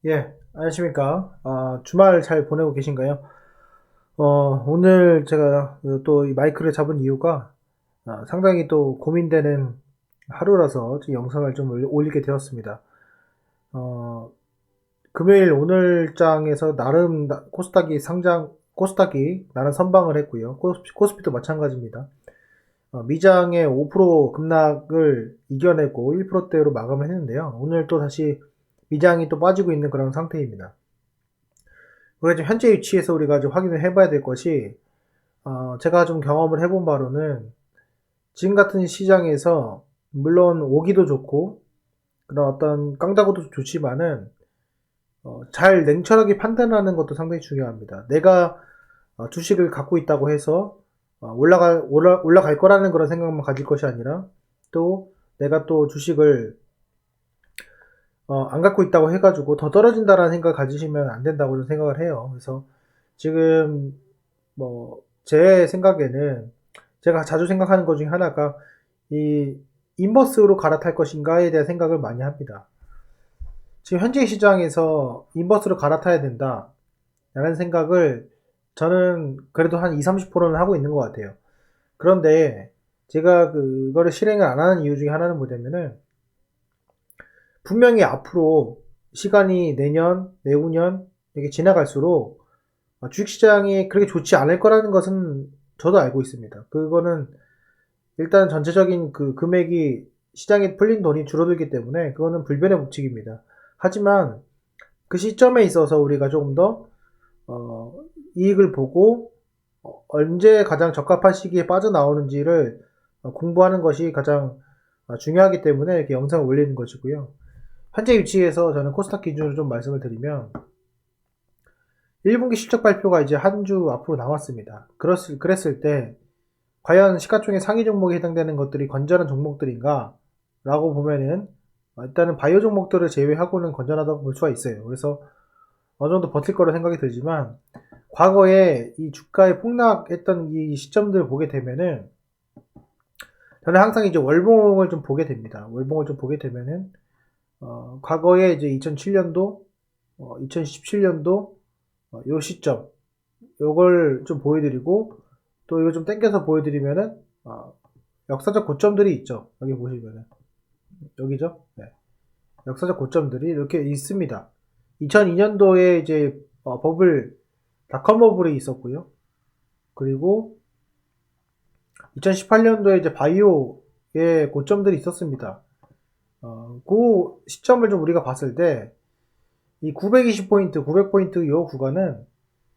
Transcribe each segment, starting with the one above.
예, 안녕하십니까. 주말 잘 보내고 계신가요? 오늘 제가 또 이 마이크를 잡은 이유가 상당히 또 고민되는 하루라서 지금 영상을 좀 올리게 되었습니다. 어, 금요일 오늘장에서 나름 코스닥이 나름 선방을 했고요. 코스피도 마찬가지입니다. 미장의 5% 급락을 이겨내고 1%대로 마감을 했는데요. 오늘 또 다시 미장이 또 빠지고 있는 그런 상태입니다. 우리가 지금 현재 위치에서 우리가 좀 확인을 해봐야 될 것이, 제가 좀 경험을 해본 바로는 지금 같은 시장에서 물론 오기도 좋고 그런 어떤 깡다구도 좋지만은 잘 냉철하게 판단하는 것도 상당히 중요합니다. 내가 주식을 갖고 있다고 해서 올라갈 거라는 그런 생각만 가질 것이 아니라, 또 내가 또 주식을 안 갖고 있다고 해가지고 더 떨어진다라는 생각을 가지시면 안 된다고 저는 생각을 해요. 그래서 지금 제 생각에는 제가 자주 생각하는 것 중에 하나가 이 인버스로 갈아탈 것인가에 대한 생각을 많이 합니다. 지금 현재 시장에서 인버스로 갈아타야 된다 라는 생각을 저는 그래도 한 20-30%는 하고 있는 것 같아요. 그런데 제가 그거를 실행을 안 하는 이유 중에 하나는 뭐냐면은, 분명히 앞으로 시간이 내년, 내후년 이렇게 지나갈수록 주식시장이 그렇게 좋지 않을 거라는 것은 저도 알고 있습니다. 그거는 일단 전체적인 그 금액이 시장에 풀린 돈이 줄어들기 때문에 그거는 불변의 법칙입니다. 하지만 그 시점에 있어서 우리가 조금 더 이익을 보고 언제 가장 적합한 시기에 빠져나오는지를 공부하는 것이 가장 중요하기 때문에 이렇게 영상을 올리는 것이고요. 현재 위치에서 저는 코스닥 기준으로 좀 말씀을 드리면, 1분기 실적 발표가 이제 한 주 앞으로 나왔습니다. 그랬을 때 과연 시가총액 상위 종목에 해당되는 것들이 건전한 종목들인가 라고 보면은, 일단은 바이오 종목들을 제외하고는 건전하다고 볼 수가 있어요. 그래서 어느 정도 버틸 거라 생각이 들지만, 과거에 이 주가에 폭락했던 이 시점들을 보게 되면은 저는 항상 이제 월봉을 좀 보게 됩니다. 월봉을 좀 보게 되면은 과거에 이제 2007년도, 2017년도 요 시점, 요걸 좀 보여드리고, 또 이거 좀 땡겨서 보여드리면은 역사적 고점들이 있죠. 여기 보시면은 여기죠. 네. 역사적 고점들이 이렇게 있습니다. 2002년도에 이제 닷컴 버블이 있었고요. 그리고 2018년도에 이제 바이오의 고점들이 있었습니다. 그 시점을 좀 우리가 봤을 때, 이 920포인트, 900포인트 요 구간은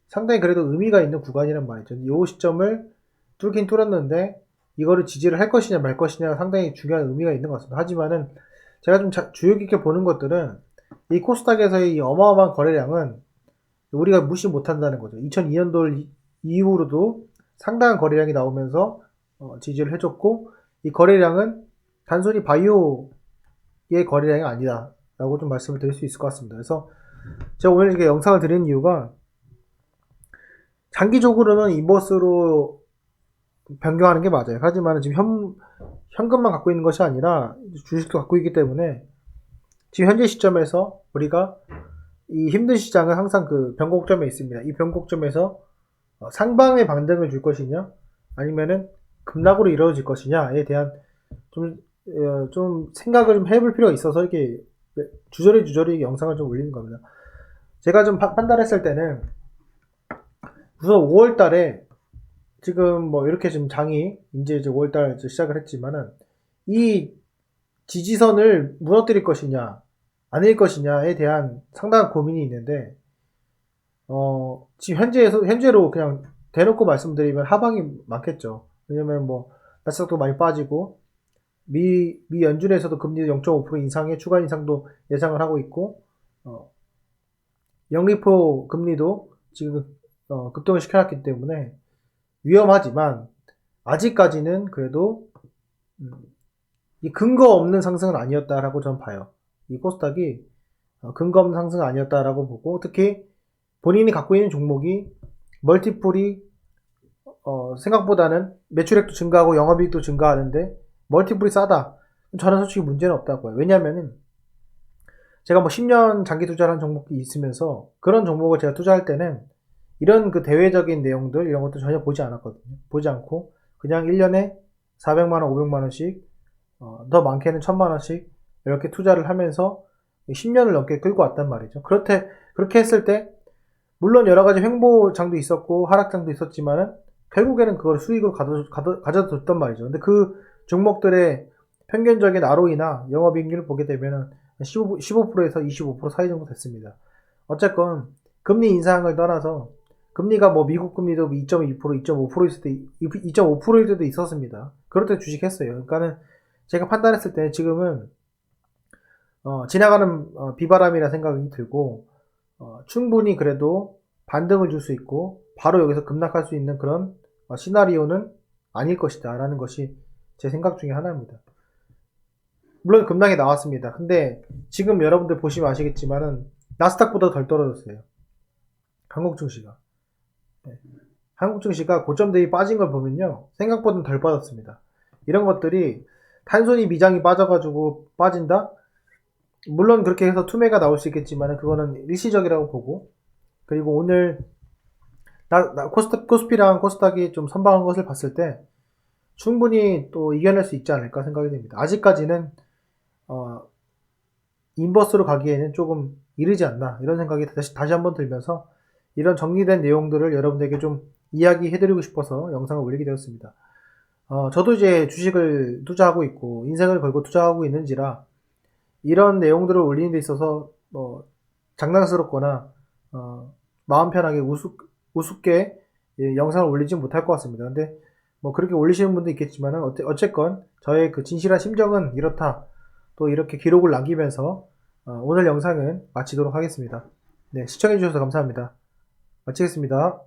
상당히 그래도 의미가 있는 구간이란 말이죠. 요 시점을 뚫긴 뚫었는데, 이거를 지지를 할 것이냐 말 것이냐가 상당히 중요한 의미가 있는 것 같습니다. 하지만은 제가 좀 주의 깊게 보는 것들은, 이 코스닥에서의 이 어마어마한 거래량은 우리가 무시 못한다는 거죠. 2002년도 이후로도 상당한 거래량이 나오면서 지지를 해줬고, 이 거래량은 단순히 바이오의 거래량이 아니다 라고 좀 말씀을 드릴 수 있을 것 같습니다. 그래서 제가 오늘 이렇게 영상을 드리는 이유가, 장기적으로는 인버스로 변경하는 게 맞아요. 하지만 지금 현금만 갖고 있는 것이 아니라 주식도 갖고 있기 때문에, 지금 현재 시점에서 우리가 이 힘든 시장은 항상 그 변곡점에 있습니다. 이 변곡점에서 상방의 반등을 줄 것이냐, 아니면은 급락으로 이루어질 것이냐에 대한 좀 생각을 좀 해볼 필요가 있어서 이렇게 주저리 영상을 좀 올리는 겁니다. 제가 좀 판단했을 때는, 우선 5월 달에 지금 이렇게 지금 장이 이제 5월 달 시작을 했지만은, 이 지지선을 무너뜨릴 것이냐 아닐 것이냐에 대한 상당한 고민이 있는데, 지금 현재로 그냥 대놓고 말씀드리면 하방이 많겠죠. 왜냐면 나스닥도 많이 빠지고, 미 연준에서도 금리 0.5% 인상에 추가 인상도 예상을 하고 있고, 영리포 금리도 지금 급등을 시켜놨기 때문에 위험하지만, 아직까지는 그래도 이 근거 없는 상승은 아니었다라고 저는 봐요. 이 코스닥이 근거 없는 상승은 아니었다라고 보고, 특히 본인이 갖고 있는 종목이 멀티플이 생각보다는 매출액도 증가하고 영업이익도 증가하는데 멀티플이 싸다, 저는 솔직히 문제는 없다고 해요. 왜냐면은 제가 뭐 10년 장기 투자를 한 종목이 있으면서 그런 종목을 제가 투자할 때는 이런 그 대외적인 내용들 이런 것도 전혀 보지 않았거든요. 보지 않고 그냥 1년에 400만 원, 500만 원씩 더 많게는 1000만 원씩 이렇게 투자를 하면서 10년을 넘게 끌고 왔단 말이죠. 그렇게 했을 때 물론 여러 가지 횡보장도 있었고 하락장도 있었지만은 결국에는 그걸 수익으로 가져뒀단 말이죠. 근데 그 종목들의 평균적인 ROE나 영업이익률을 보게 되면은 15%에서 25% 사이 정도 됐습니다. 어쨌건 금리 인상을 떠나서 금리가 뭐 미국 금리도 2.2%, 2.5%일 때도 있었습니다. 그럴 때 주식했어요. 그러니까는 제가 판단했을 때 지금은 지나가는 비바람이라 생각이 들고 충분히 그래도 반등을 줄 수 있고 바로 여기서 급락할 수 있는 그런 시나리오는 아닐 것이다 라는 것이 제 생각 중에 하나입니다. 물론 급락이 나왔습니다. 근데 지금 여러분들 보시면 아시겠지만은 나스닥보다 덜 떨어졌어요. 한국 증시가. 네. 한국 증시가 고점 대비 빠진 걸 보면요. 생각보다는 덜 빠졌습니다. 이런 것들이 단순히 미장이 빠져가지고 빠진다? 물론 그렇게 해서 투매가 나올 수 있겠지만 그거는 일시적이라고 보고 그리고 오늘 코스피랑 코스닥이 좀 선방한 것을 봤을 때 충분히 또 이겨낼 수 있지 않을까 생각이 됩니다. 아직까지는 인버스로 가기에는 조금 이르지 않나 이런 생각이 다시 한번 들면서 이런 정리된 내용들을 여러분들에게 좀 이야기해드리고 싶어서 영상을 올리게 되었습니다. 저도 이제 주식을 투자하고 있고 인생을 걸고 투자하고 있는지라 이런 내용들을 올리는 데 있어서 장난스럽거나 마음 편하게 우습게 영상을 올리지 못할 것 같습니다. 근데 뭐 그렇게 올리시는 분도 있겠지만 어쨌건 저의 그 진실한 심정은 이렇다. 또 이렇게 기록을 남기면서 오늘 영상은 마치도록 하겠습니다. 네, 시청해주셔서 감사합니다. 마치겠습니다.